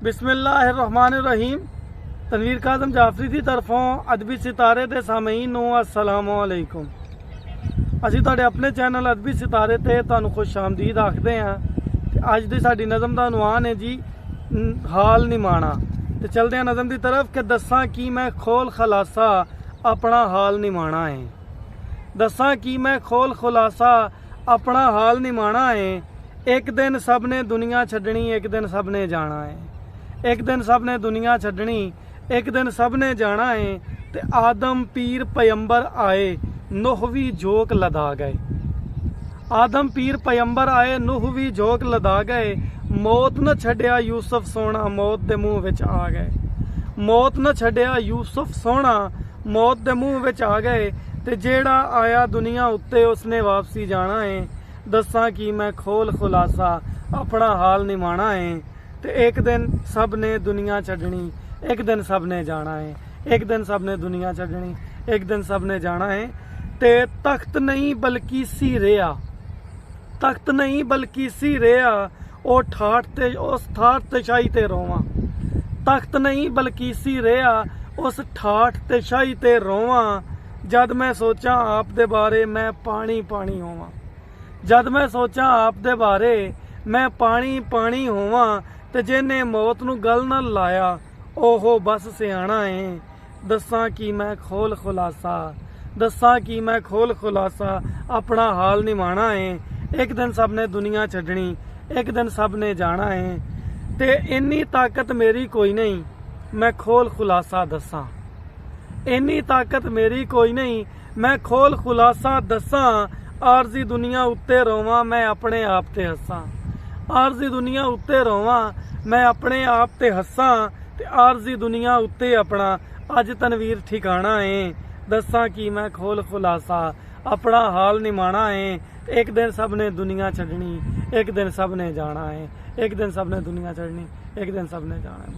बिस्मिल्लाहिर्रहमानिर्रहीम। तनवीर काज़म जाफरी की तरफों अदबी सितारे के सामीन नूं अस्सलामु अलैकुम। असीं तुहाडे अपने चैनल अदबी सितारे ते तुहानूं खुश आमदीद आखदे हां। अज दी साडी नज़म दा उनवान है जी हाल निमाणा। ते चलदे हां नज़म की तरफ कि दस्सां की मैं खोल खलासा अपना हाल निमाणा है। दस्सां की मैं खोल खुलासा अपना हाल निमाणा है। एक दिन सब ने दुनिया छड्डनी, एक दिन सब ने जाना है। एक दिन सब ने दुनिया छड्डनी, एक दिन सब ने जाना है। ते आदम पीर पैगंबर आए, नूह भी झोंक लदा गए। आदम पीर पैगंबर आए, नूह भी झोंक लदा गए। मौत न छड्डिया यूसुफ सोना, मौत दे मुंह विच आ गए। मौत न छड्डिया यूसुफ सोना, मौत दे मुंह विच आ गए। ते जेड़ा आया दुनिया उत्ते उसने वापसी जाना है। दस्सां की मैं खोल खुलासा अपना हाल निमाणा है। ते एक दिन सब ने दुनिया छड्डनी, एक दिन सब ने जाना है। एक दिन सब ने दुनिया छड्डनी, एक दिन सब ने जाना है। ते तख्त नहीं बल्कि सी रेआ, तख्त नहीं बल्कि सी रेआ। ओ ठाठ ते उस ठाठ ते शाही ते रोवां। तख्त नहीं बल्कि सी रेआ, उस ठाठ ते शाही ते रोवां। जद मैं सोचा आप दे बारे मैं पानी पानी होवां। जद मैं सोचा आप दे बारे मैं पानी पानी होवां। ते जिन्ने मौत नूं गल न लाया, ओहो बस सियाणा है। दस्सां की मैं खोल खुलासा, दस्सां की मैं खोल खुलासा अपना हाल निमाणा है। एक दिन सब ने दुनिया छड्डनी, एक दिन सब ने जाना है। ते इन्नी ताकत मेरी कोई नहीं, मैं खोल खुलासा दस्सां। इन्नी ताकत मेरी कोई नहीं, मैं खोल खुलासा दस्सां। आरजी दुनिया उत्ते रोवां, मैं अपने आप ते हस्सां। आरजी दुनिया उत्ते रोवां, मैं अपने आप ते हस्सां। ते आरजी दुनिया उत्ते अपना अज तनवीर ठिकाना है। दस्सां की मैं खोल खुलासा अपना हाल निमाणा है। एक दिन सब ने दुनिया छड्डनी, एक दिन सब ने जाना है। एक दिन सब ने दुनिया छड्डनी, एक दिन सब ने जाना है।